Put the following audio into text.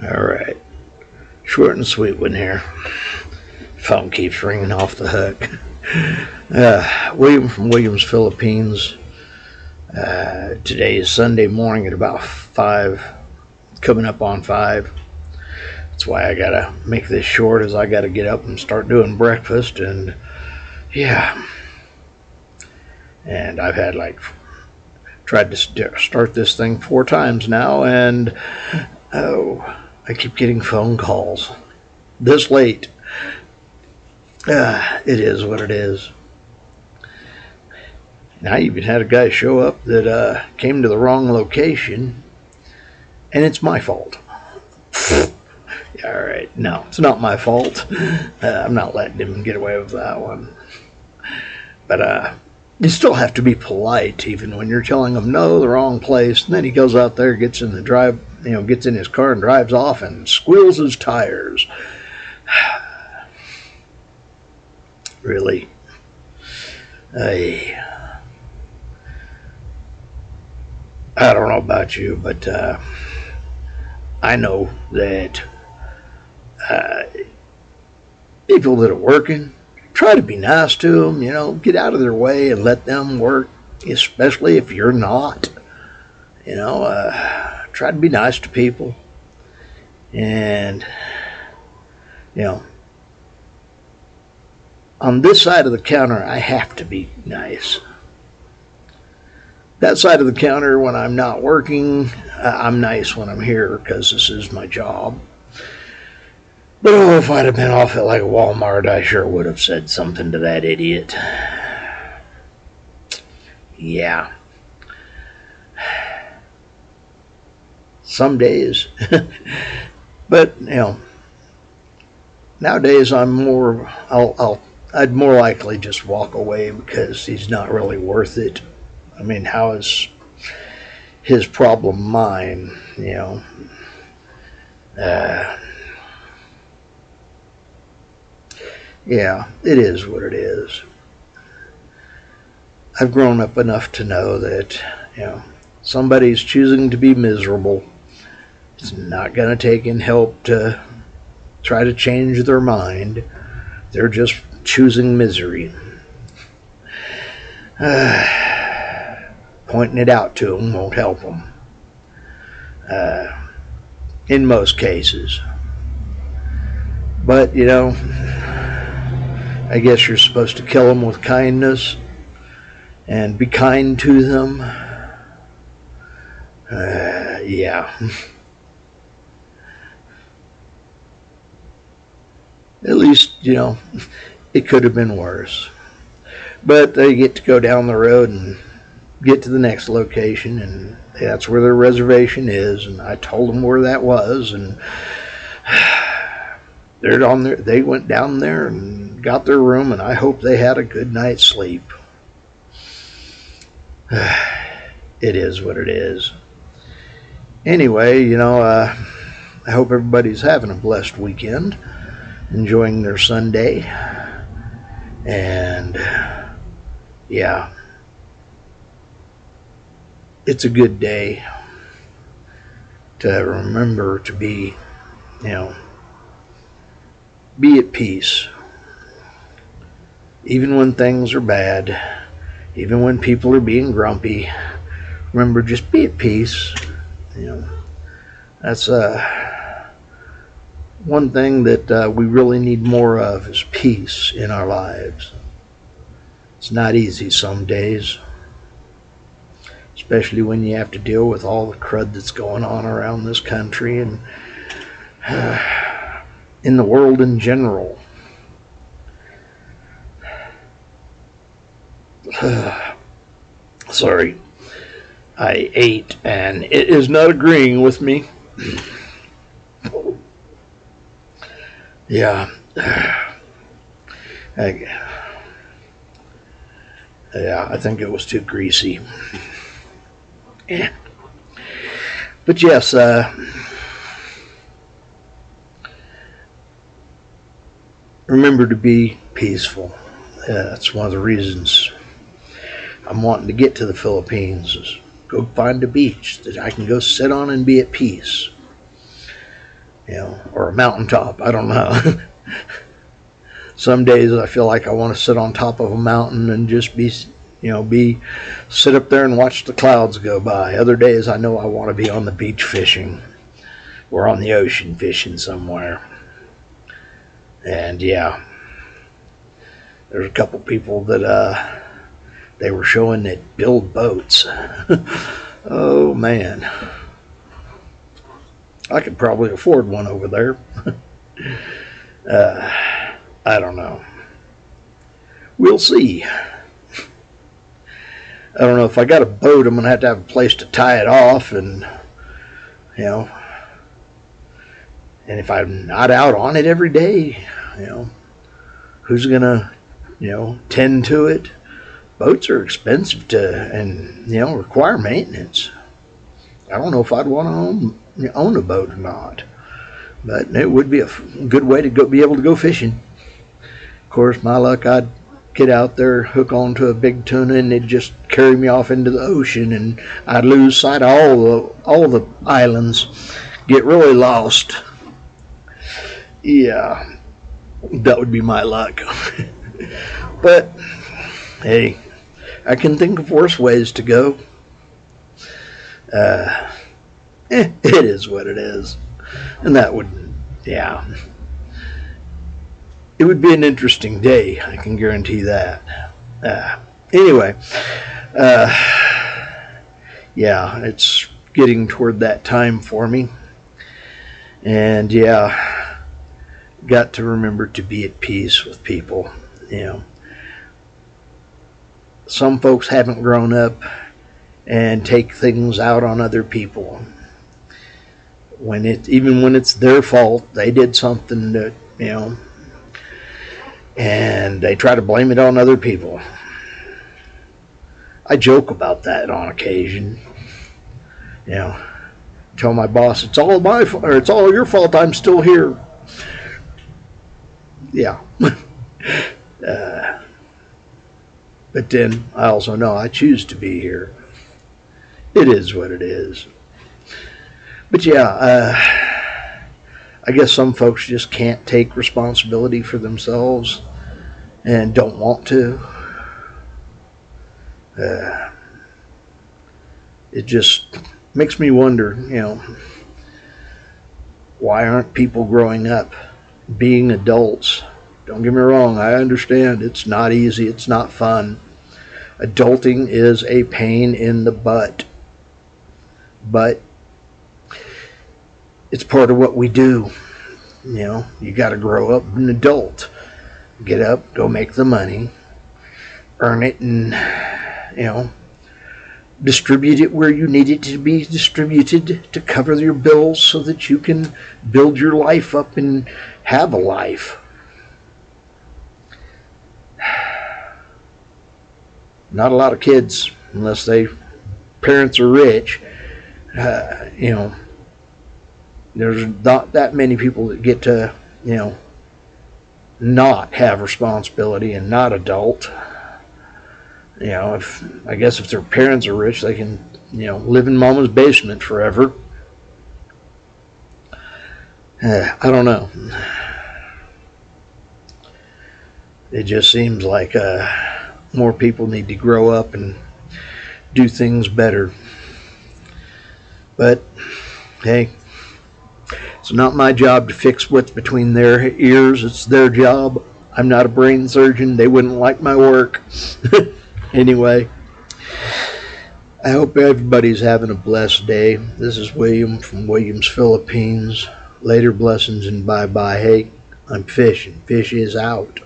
All right. Short and sweet one here. Phone keeps ringing off the hook. William from Williams, Philippines. Today is Sunday morning at about 5, coming up on 5. That's why I gotta make this short, as I gotta get up and start doing breakfast, and yeah. And I've had tried to start this thing 4 times now, and I keep getting phone calls this late. It is what it is. And I even had a guy show up that came to the wrong location, and it's my fault. All right, no, it's not my fault. I'm not letting him get away with that one. But you still have to be polite, even when you're telling him no, the wrong place. And then he goes out there, gets in his car and drives off and squeals his tires. Really? I don't know about you, but I know that people that are working, try to be nice to them, get out of their way and let them work, especially if you're not. Try to be nice to people. And, on this side of the counter, I have to be nice. That side of the counter, when I'm not working, I'm nice when I'm here because this is my job. But if I'd have been off at a Walmart, I sure would have said something to that idiot. Yeah. Some days. But, nowadays I'd more likely just walk away because he's not really worth it. I mean, how is his problem mine, Yeah, it is what it is. I've grown up enough to know that, somebody's choosing to be miserable. It's not going to take in help to try to change their mind. They're just choosing misery. Pointing it out to them won't help them. In most cases. But, I guess you're supposed to kill them with kindness and be kind to them. Yeah. At least, it could have been worse. But they get to go down the road and get to the next location, and that's where their reservation is. And I told them where that was, and they're on there. They went down there and got their room, and I hope they had a good night's sleep. It is what it is. Anyway, I hope everybody's having a blessed weekend, enjoying their Sunday, and yeah, it's a good day to remember to be, be at peace. Even when things are bad, even when people are being grumpy, remember, just be at peace. That's one thing that we really need more of, is peace in our lives. It's not easy some days, especially when you have to deal with all the crud that's going on around this country and in the world in general. Sorry, I ate and it is not agreeing with me. Yeah. I think it was too greasy. Yeah. But yes, remember to be peaceful. That's one of the reasons I'm wanting to get to the Philippines, is go find a beach that I can go sit on and be at peace. or a mountaintop. I don't know. Some days I feel like I want to sit on top of a mountain and just sit up there and watch the clouds go by. Other days I know I want to be on the beach fishing or on the ocean fishing somewhere. And yeah, there's a couple people that they were showing that build boats. Oh man, I could probably afford one over there. I don't know. We'll see. I don't know, if I got a boat, I'm going to have a place to tie it off, and and if I'm not out on it every day, who's going to, tend to it? Boats are expensive and require maintenance. I don't know if I'd want to own a boat or not, but it would be a good way to be able to go fishing. Of course, my luck, I'd get out there, hook onto a big tuna, and they'd just carry me off into the ocean, and I'd lose sight of all the islands, get really lost. Yeah, that would be my luck. But hey, I can think of worse ways to go. It is what it is, and that would, yeah. It would be an interesting day, I can guarantee that. Anyway, yeah, it's getting toward that time for me. And yeah, got to remember to be at peace with people. Some folks haven't grown up and take things out on other people. Even when it's their fault, they did something that, and they try to blame it on other people. I joke about that on occasion. Tell my boss, it's all my fault, or it's all your fault I'm still here. Yeah. But then I also know I choose to be here. It is what it is. But yeah, I guess some folks just can't take responsibility for themselves and don't want to. It just makes me wonder, why aren't people growing up, being adults? Don't get me wrong, I understand it's not easy, it's not fun. Adulting is a pain in the butt. But it's part of what we do. You got to grow up an adult. Get up, go make the money, earn it, and, distribute it where you need it to be distributed to cover your bills so that you can build your life up and have a life. Not a lot of kids, unless parents are rich, there's not that many people that get to, not have responsibility and not adult. I guess if their parents are rich, they can, live in mama's basement forever. I don't know. It just seems like more people need to grow up and do things better. But hey, it's not my job to fix what's between their ears. It's their job. I'm not a brain surgeon. They wouldn't like my work. Anyway, I hope everybody's having a blessed day. This is William from Williams, Philippines. Later blessings and bye-bye. Hey, I'm fishing. Fish is out.